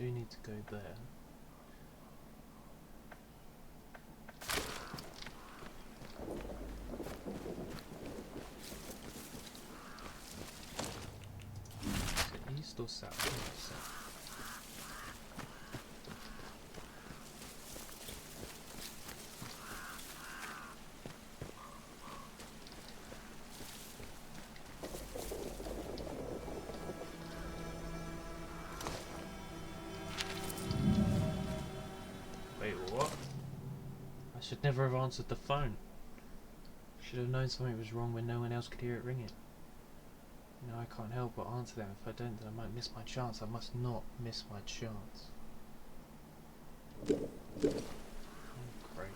do need to go there. Is it east or south? South. Should never have answered the phone. Should have known something was wrong when no one else could hear it ringing. You know, I can't help but answer them. If I don't, then I might miss my chance. I must not miss my chance. Oh, great.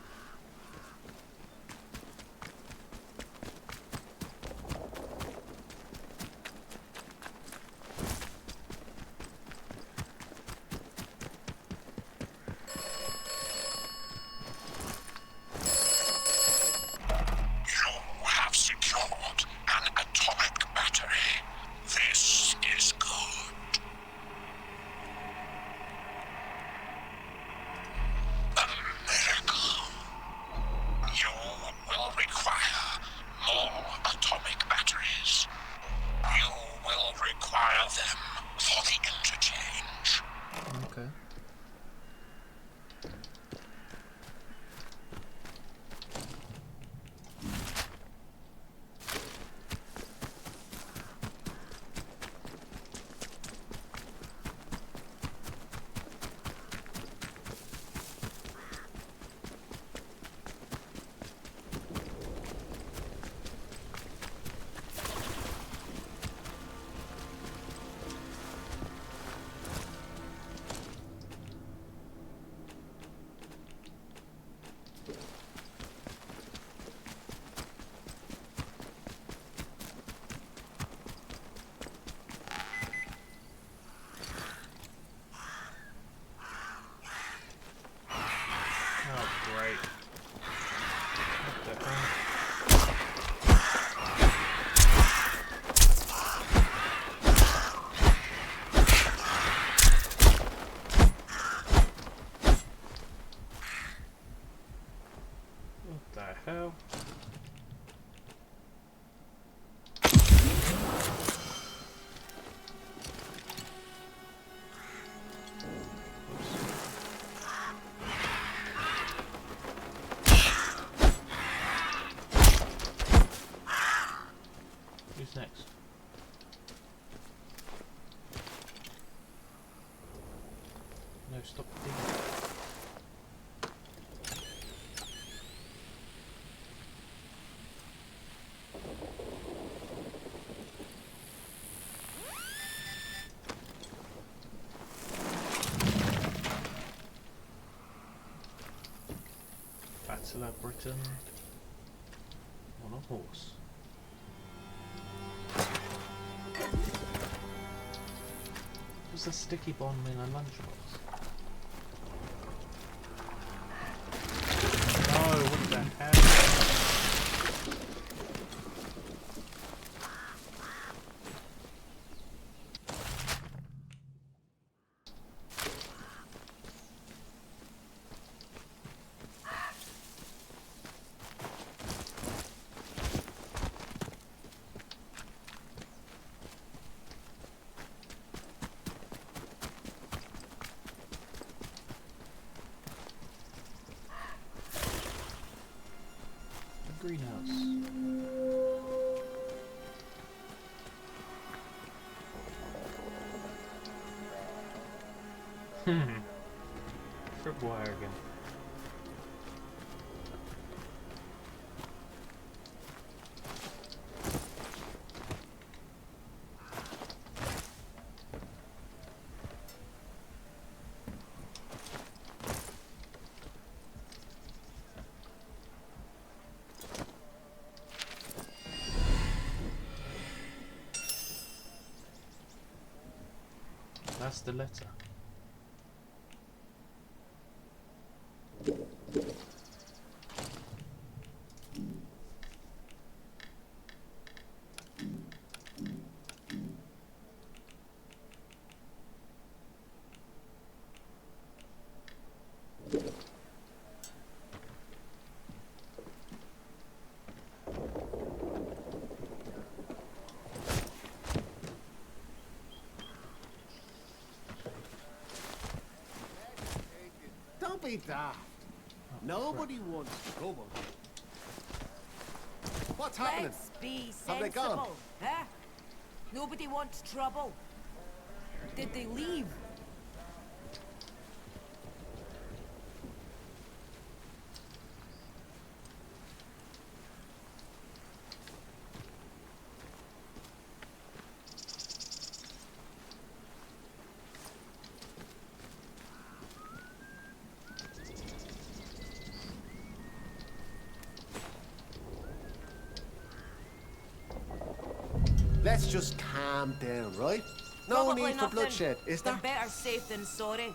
Okay. Hell. Who's next? No, stop digging. Battler Britain on a horse. What's a sticky bomb in a lunchbox? No, what the hell? Greenhouse. Tripwire again. That's the letter. be daft. Oh, Nobody wants trouble. What's happening? Let's be Have they gone? sensible, huh? Nobody wants trouble. Did they leave? Let's just calm down, right? No Probably need for nothing. bloodshed, is They're there? better safe than sorry.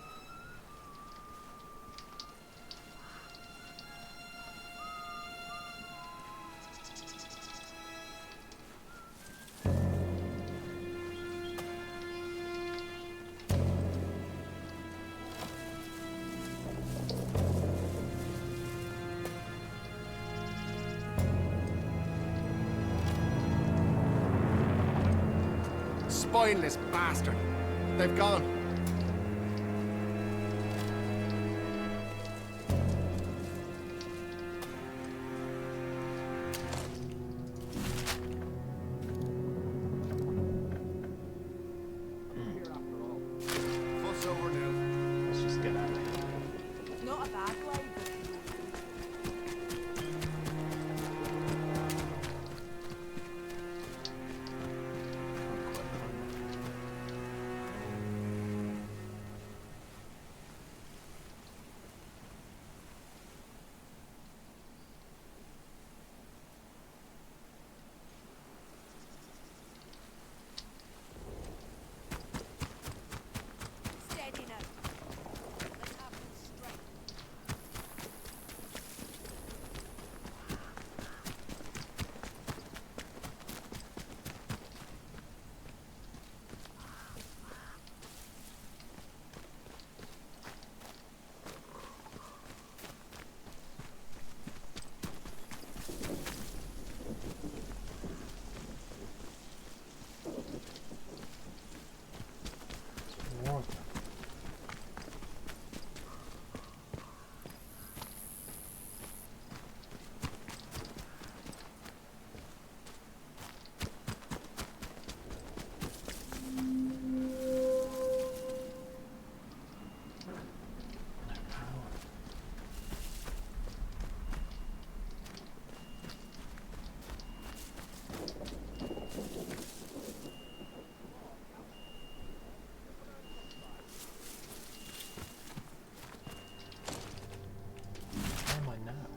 Spineless bastard. They've gone. Fuss over now. let's just get out of here. Not a bad line. Not quite the right one. Steady now. Let's have them strike. What? No power. Where am I now?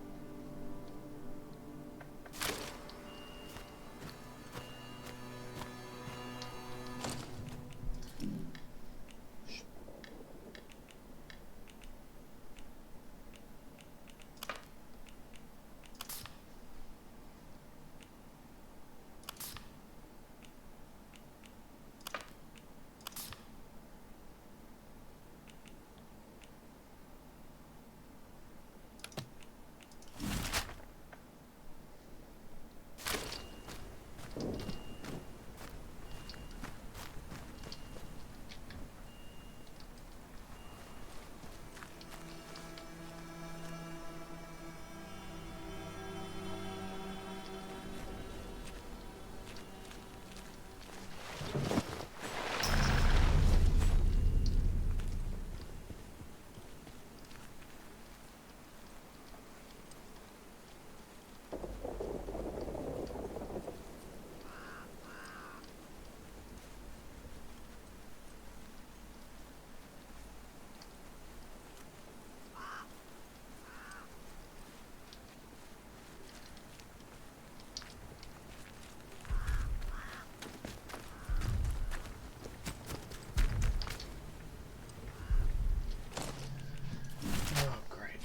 Oh, great.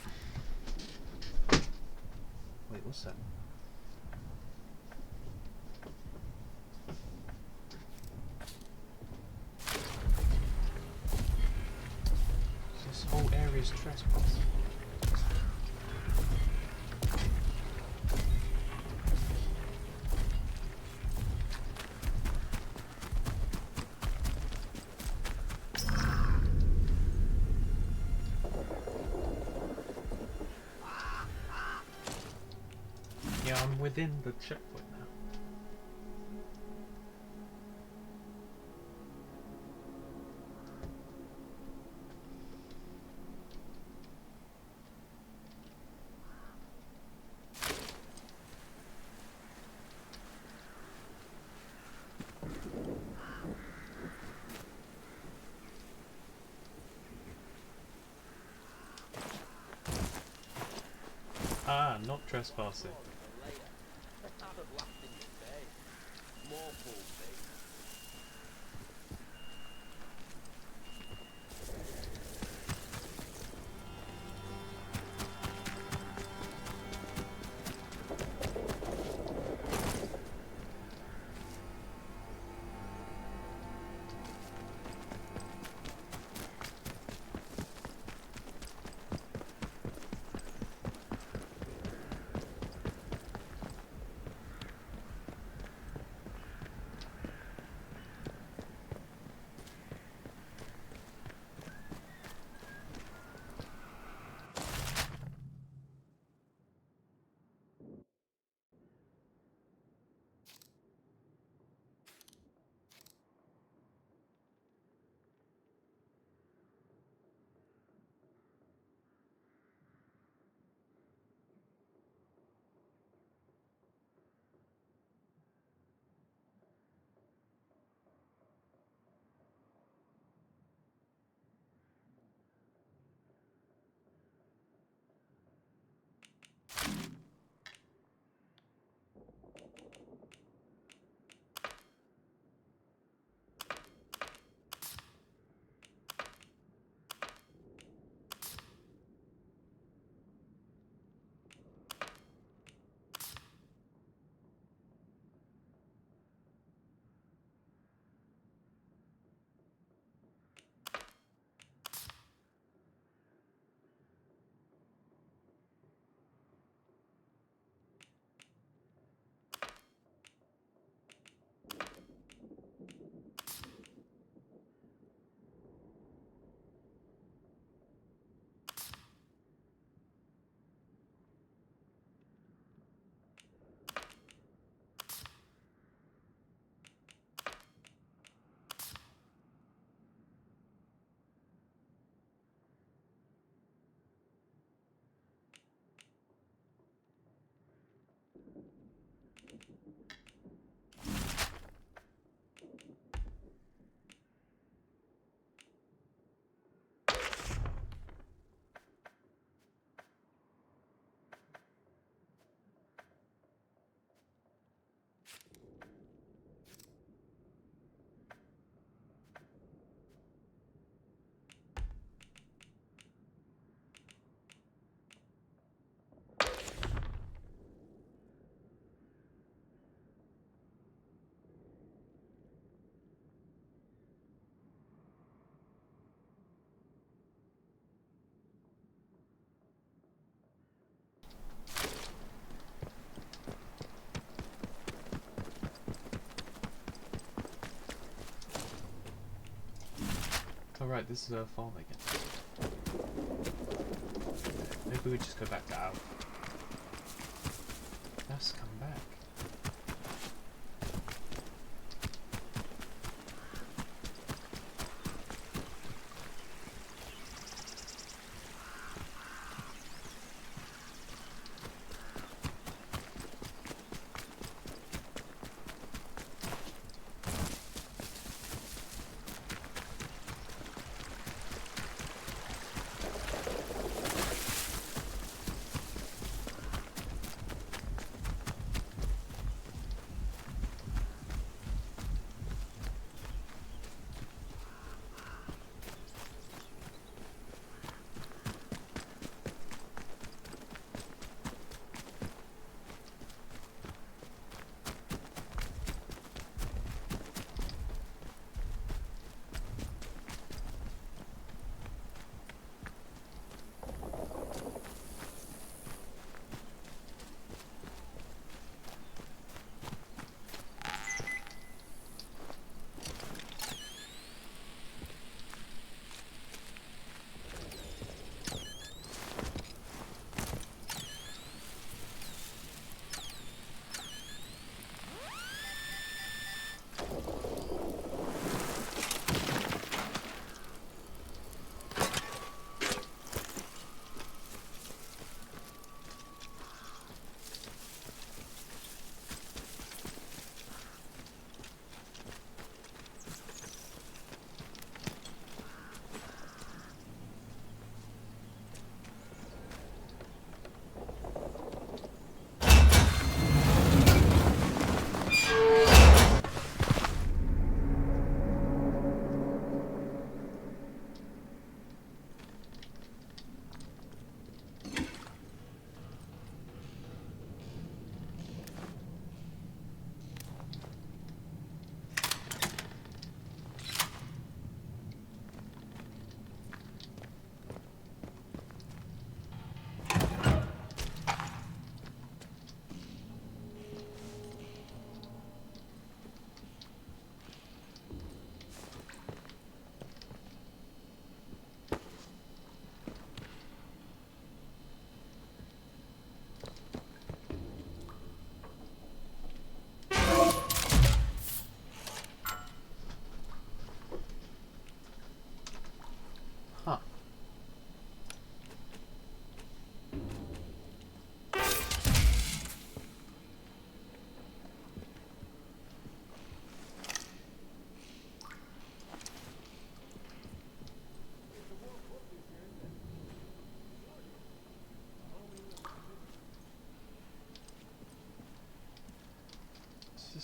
Wait, what's that? This whole area's trespass. I'm within the checkpoint now. Ah, not trespassing. Alright, this is a farm again. Maybe we just go back out. Let's come back.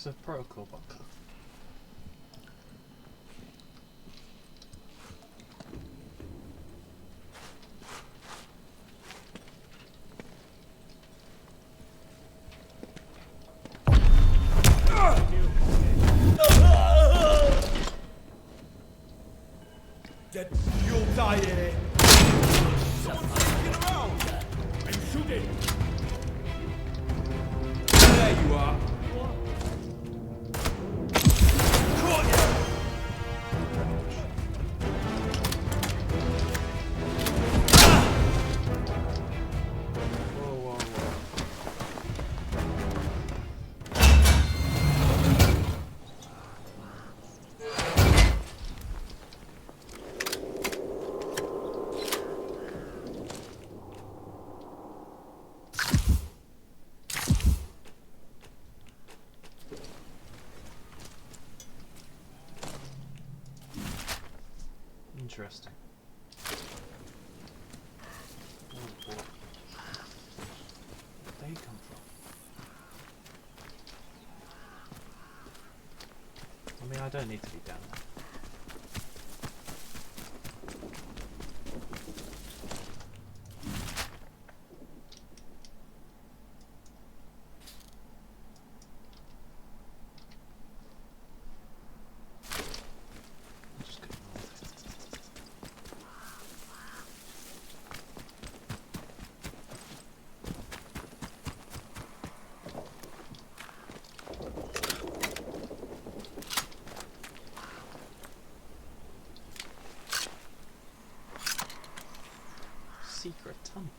What's a protocol bunker? You'll die here. Someone's sneaking around. I'm shooting. There you are. Caught you. Whoa, whoa, whoa. Interesting. Oh boy. Where'd they come from? I mean, I don't need to be down there. I'm just gonna secret tunnel.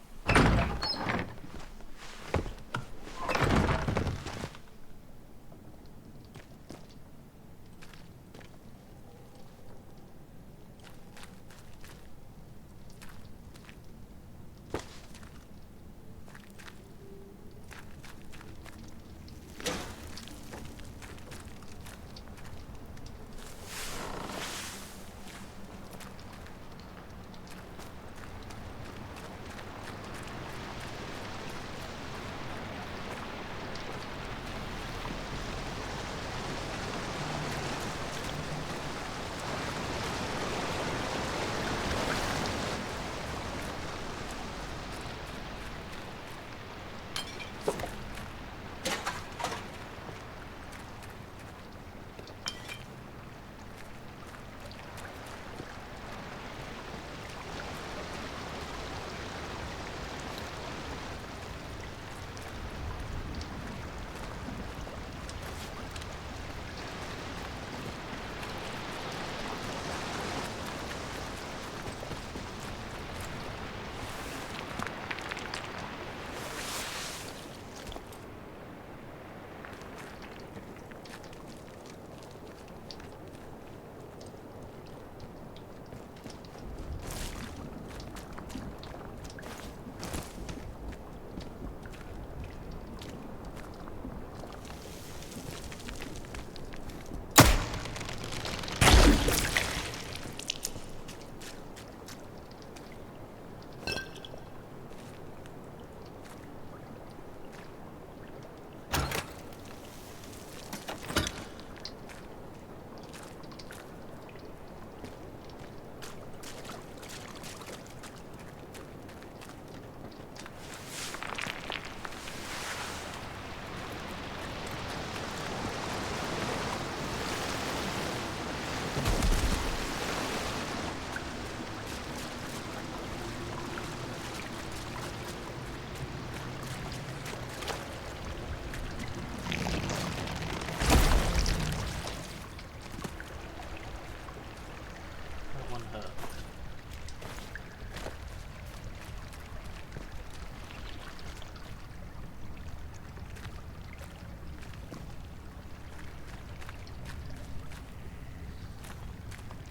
That one hurt.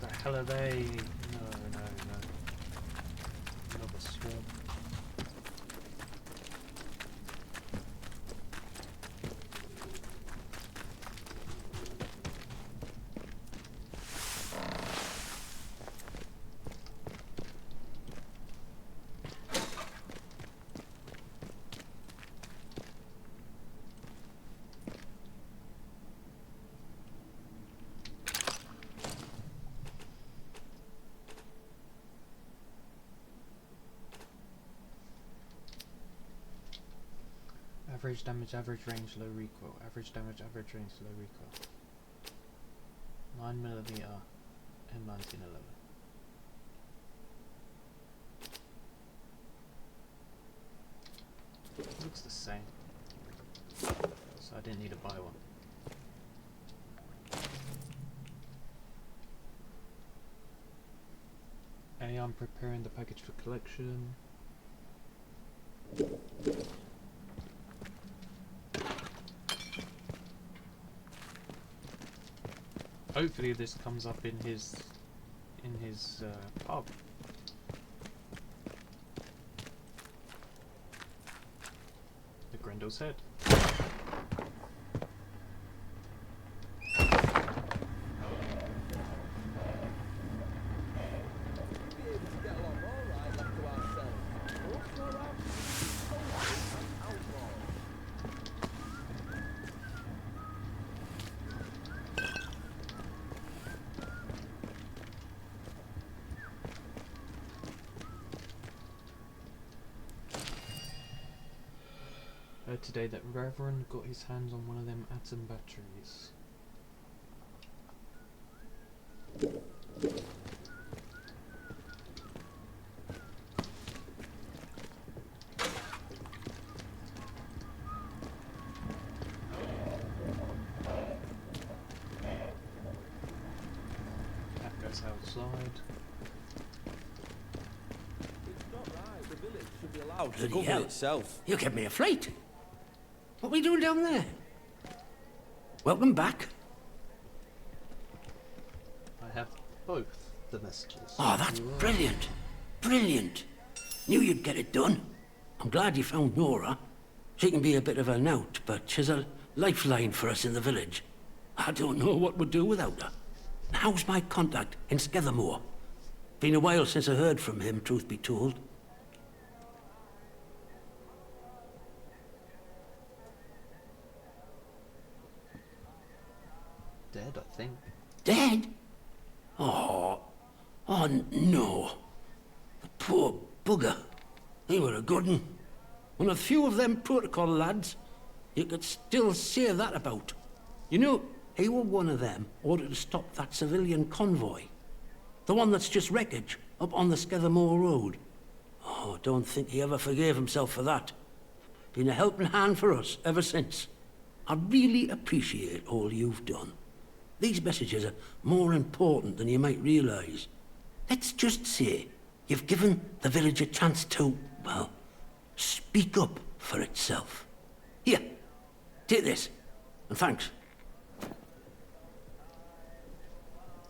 The hell are they? No, no, no. Another swarm. Average damage, average range, low recoil. Average damage, average range, low recoil. 9mm M1911. Looks the same, so I didn't need to buy one. Hey, I'm preparing the package for collection. Hopefully this comes up in his pub. The Grendel's head. Heard today that Reverend got his hands on one of them atom batteries. That goes outside. It's not right. The village should be allowed to Bloody govern hell. itself. You kept me afraid. What are we doing down there? Welcome back. I have both the messages. Oh, that's brilliant. Brilliant. Knew you'd get it done. I'm glad you found Nora. She can be a bit of a knout, but she's a lifeline for us in the village. I don't know what we'd do without her. How's my contact in Skethermore? Been a while since I heard from him, truth be told. Dead, I think. Dead? Oh. Oh, no. The poor bugger. He were a good un. One of few of them protocol lads you could still say that about. You know, he were one of them ordered to stop that civilian convoy. The one that's just wreckage up on the Skethermore Road. Oh, don't think he ever forgave himself for that. Been a helping hand for us ever since. I really appreciate all you've done. These messages are more important than you might realise. Let's just say you've given the village a chance to, well, speak up for itself. Here, take this, and thanks.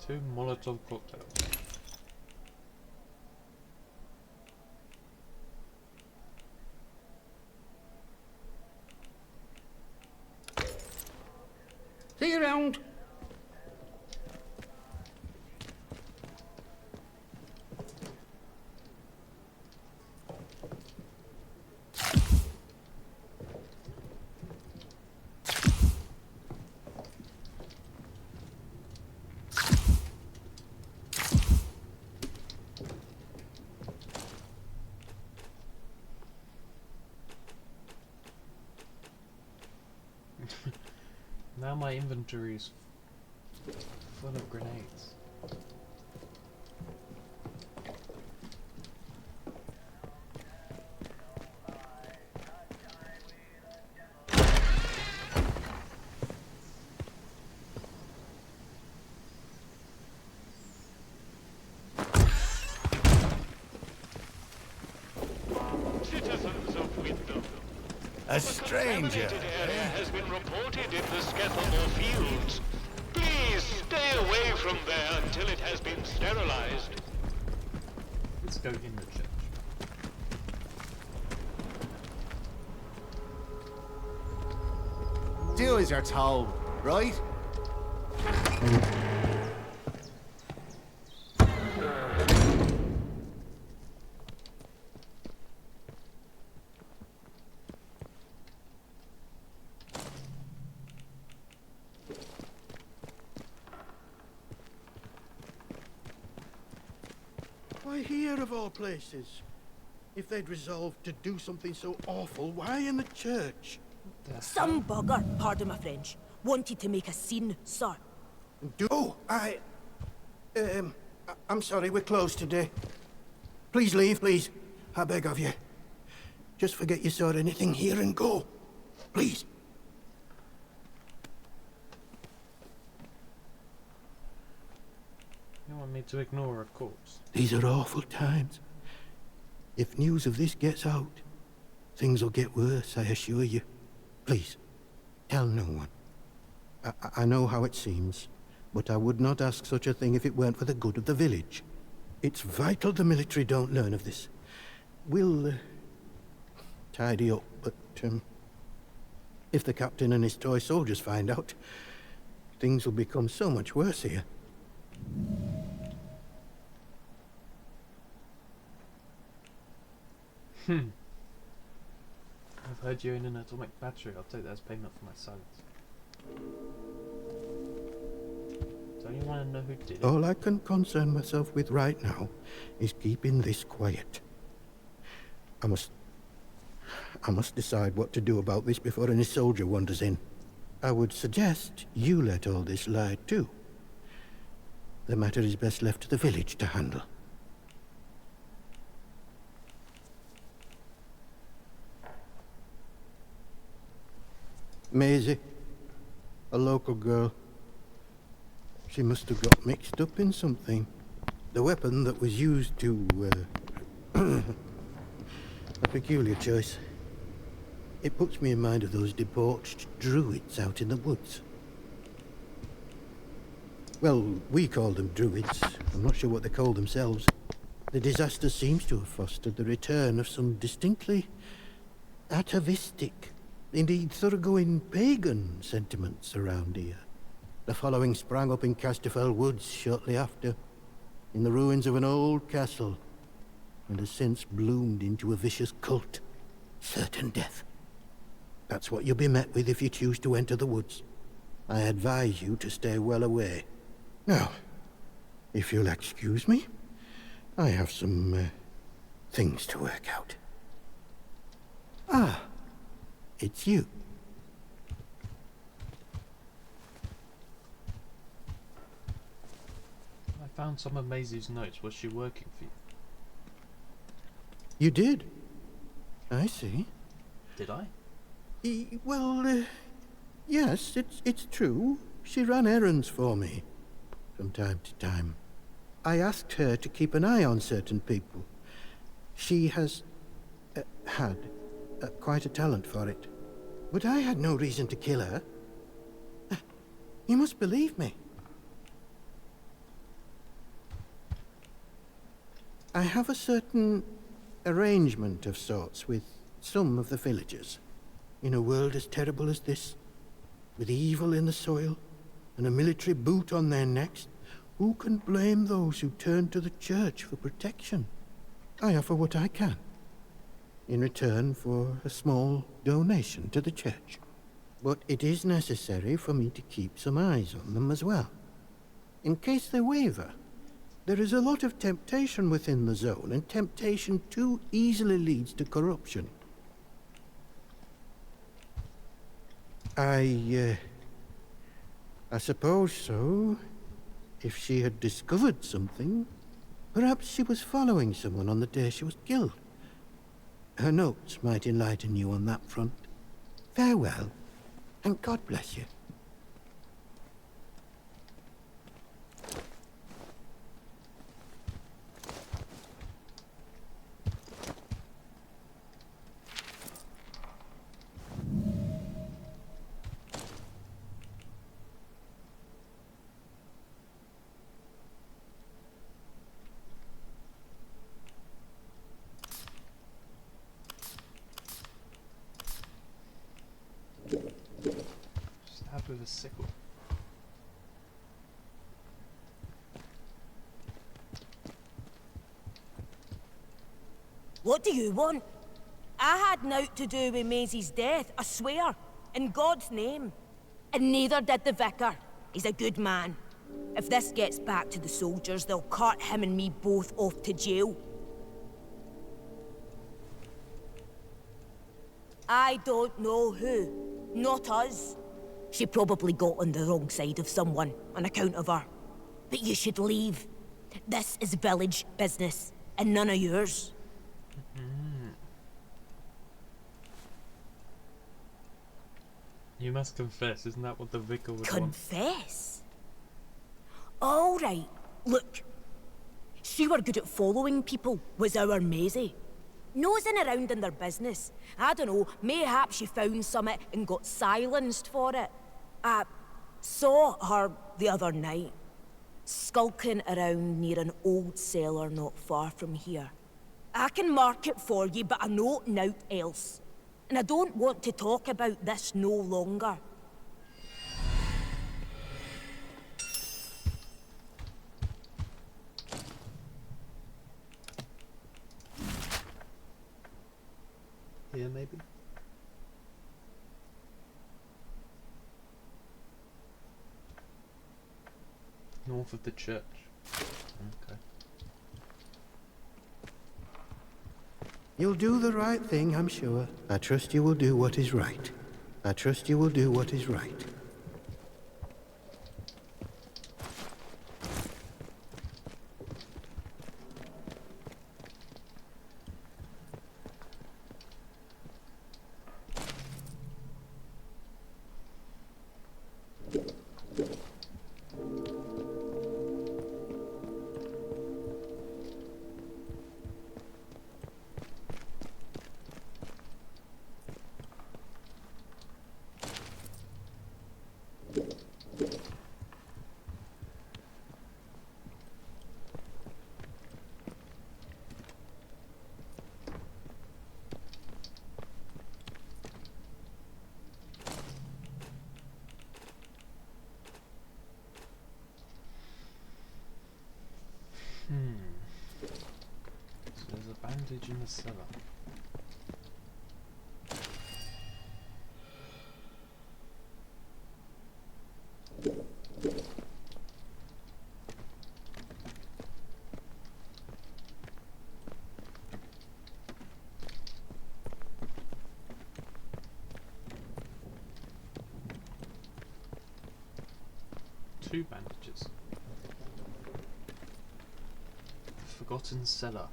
2 Molotov cocktails. See you around. Now my inventory is full of grenades. Citizens of Wyndham. A stranger. Area has been reported in the Skethermore fields. Please stay away from there until it has been sterilized. Let's go in the church. Do as you're told, right? Why here of all places? If they'd resolved to do something so awful, why in the church? Some bugger, pardon my French, wanted to make a scene, sir. I'm sorry, we're closed today. Please leave, please. I beg of you. Just forget you saw anything here and go. Please. You want me to ignore a corpse? These are awful times. If news of this gets out, things will get worse, I assure you. Please, tell no one. I know how it seems, but I would not ask such a thing if it weren't for the good of the village. It's vital the military don't learn of this. We'll tidy up, but if the captain and his toy soldiers find out, things will become so much worse here. I've heard you're in an atomic battery. I'll take that as payment for my silence. Don't you want to know who did it? All I can concern myself with right now is keeping this quiet. I must decide what to do about this before any soldier wanders in. I would suggest you let all this lie too. The matter is best left to the village to handle. Maisie, a local girl. She must have got mixed up in something. The weapon that was used to, a peculiar choice. It puts me in mind of those debauched druids out in the woods. Well, we call them druids. I'm not sure what they call themselves. The disaster seems to have fostered the return of some distinctly atavistic, indeed thoroughgoing pagan sentiments around here. The following sprang up in Casterfell Woods shortly after, in the ruins of an old castle, and has since bloomed into a vicious cult, certain death. That's what you'll be met with if you choose to enter the woods. I advise you to stay well away. Now, if you'll excuse me, I have some things to work out. Ah, it's you. I found some of Maisie's notes. Was she working for you? You did? I see. Did I? Well, yes, it's true. She ran errands for me from time to time. I asked her to keep an eye on certain people. She has had quite a talent for it. But I had no reason to kill her. You must believe me. I have a certain arrangement of sorts with some of the villagers. In a world as terrible as this, with evil in the soil and a military boot on their necks, who can blame those who turn to the church for protection? I offer what I can, in return for a small donation to the church. But it is necessary for me to keep some eyes on them as well. In case they waver, there is a lot of temptation within the zone, and temptation too easily leads to corruption. I suppose so. If she had discovered something, perhaps she was following someone on the day she was killed. Her notes might enlighten you on that front. Farewell, and God bless you. Stab with a sickle. What do you want? I had naught to do with Maisie's death, I swear, in God's name. And neither did the vicar. He's a good man. If this gets back to the soldiers, they'll cart him and me both off to jail. I don't know who, Not us. She probably got on the wrong side of someone on account of her. But you should leave. This is village business, and none of yours. You must confess, isn't that what the vicar would want? Confess? All right. Look, she were good at following people, was our Maisie. Nosing around in their business. I don't know, mayhap she found something and got silenced for it. I saw her the other night, skulking around near an old cellar not far from here. I can mark it for you, but I know naught else. And I don't want to talk about this no longer. Here, maybe? North of the church. Okay. You'll do the right thing, I'm sure. I trust you will do what is right. I trust you will do what is right. So there's a bandage in the cellar. Two bandages. Forgotten cellar.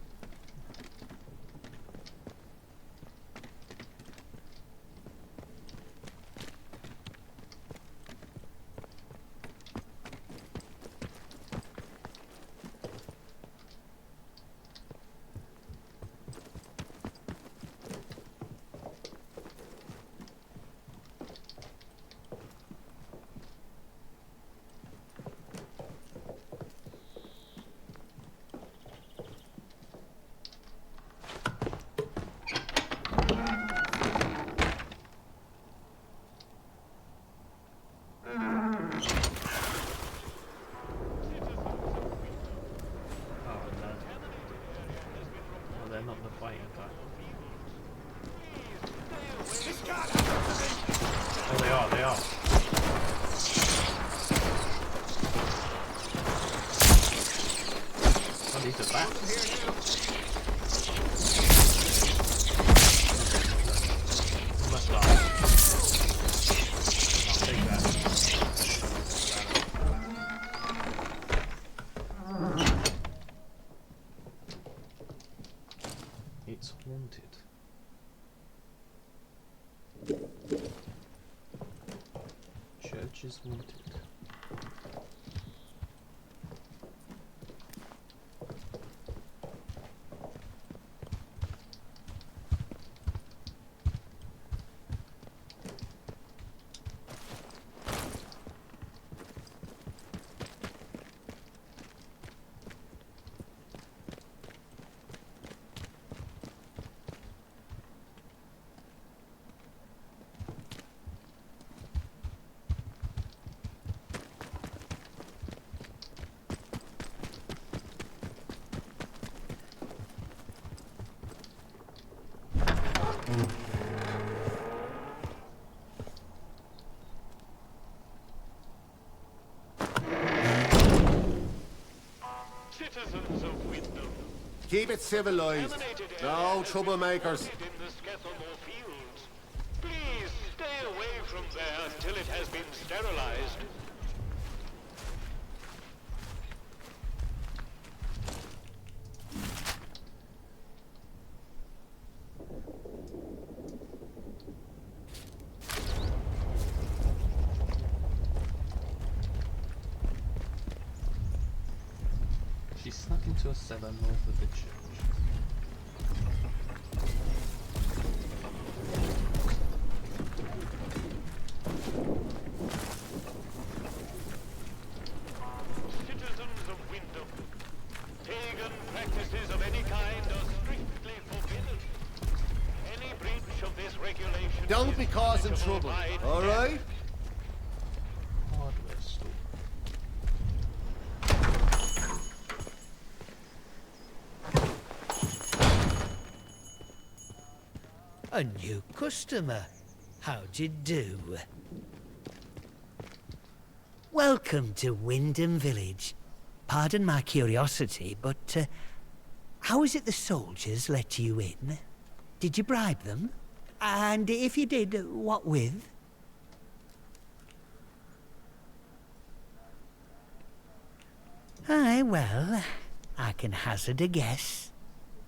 They're not the fighting type. Oh, they are, they are. Oh, these are bats. Must die. I'll take that. It's haunted. Church is haunted. Citizens of Wyndham. Keep it civilized. No troublemakers. In the Skethlemore fields. Please stay away from there until it has been sterilized. She snuck into a cellar north of the church. Citizens of Wyndham, pagan practices of any kind are strictly forbidden. Any breach of this regulation Don't be is causing punishable trouble, by death. alright? Hardware store. A new customer. How'd you do? Welcome to Wyndham Village. Pardon my curiosity, but how is it the soldiers let you in? Did you bribe them? And if you did, what with? Aye, well, I can hazard a guess.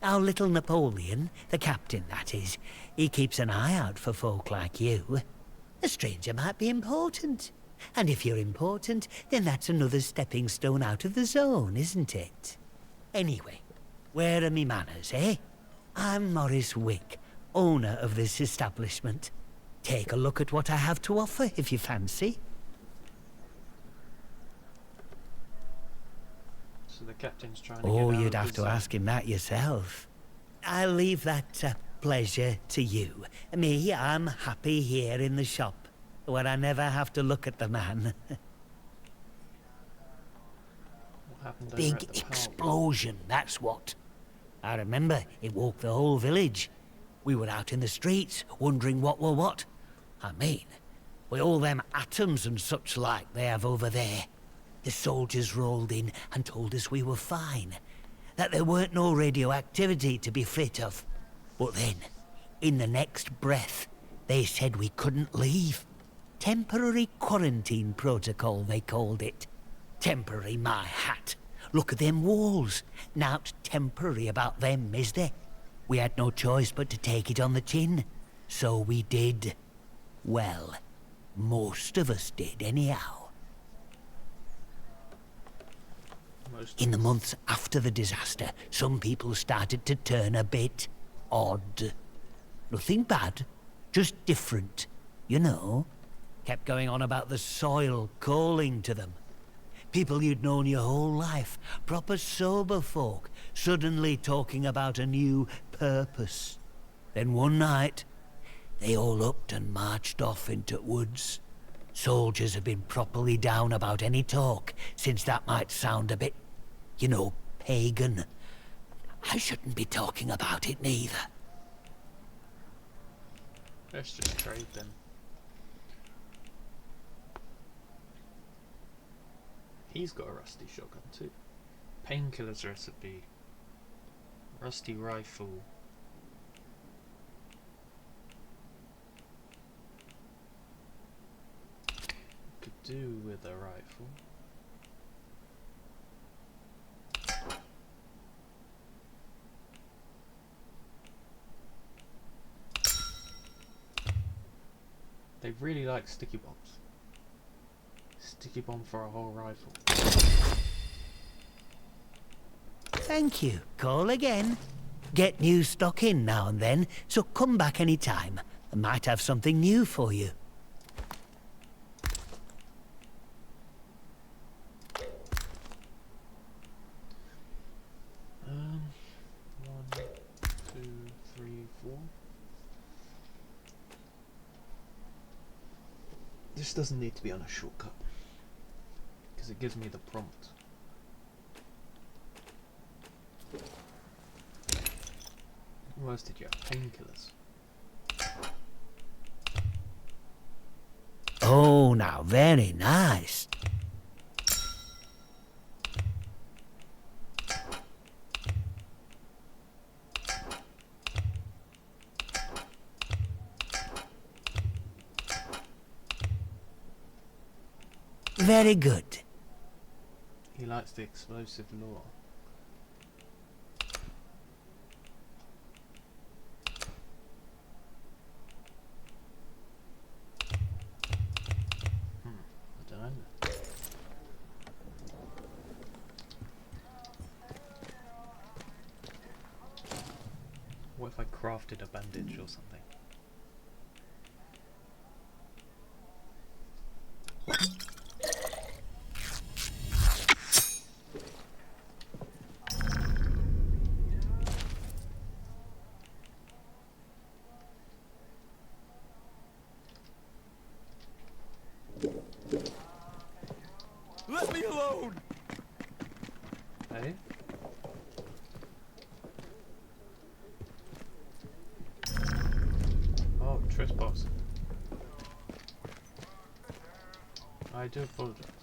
Our little Napoleon, the captain that is, he keeps an eye out for folk like you. A stranger might be important. And if you're important, then that's another stepping stone out of the zone, isn't it? Anyway, where are me manners, eh? I'm Morris Wick, owner of this establishment. Take a look at what I have to offer if you fancy. So the captain's trying to Oh, get out you'd of have the to zone. ask him that yourself. I'll leave that pleasure to you. Me, I'm happy here in the shop, where I never have to look at the man. What happened over at Big the pub? explosion, that's what. I remember it woke the whole village. We were out in the streets, wondering what were what. I mean, with all them atoms and such like they have over there. The soldiers rolled in and told us we were fine, that there weren't no radioactivity to be frit of. But then, in the next breath, they said we couldn't leave. Temporary quarantine protocol, they called it. Temporary, my hat. Look at them walls. Nowt temporary about them, is there? We had no choice but to take it on the chin. So we did. Well, most of us did anyhow. In the months after the disaster, some people started to turn a bit odd. Nothing bad, just different, you know. Kept going on about the soil calling to them. People you'd known your whole life, proper sober folk, suddenly talking about a new purpose. Then one night, they all upped and marched off into woods. Soldiers have been properly down about any talk, since that might sound a bit, you know, pagan. I shouldn't be talking about it neither. Let's just trade them. He's got a rusty shotgun too. Painkillers recipe. Rusty rifle. Could do with a rifle. They really like sticky bombs. Sticky bomb for a whole rifle. Thank you. Call again. Get new stock in now and then, so come back any time. I might have something new for you. One, two, three, four. This doesn't need to be on a shortcut because it gives me the prompt. What else did you have? Painkillers. Oh, now very nice. Very good. He likes the explosive lore. I don't know. What if I crafted a bandage or something? Let me alone! Hey? Oh, trespass. I do apologize.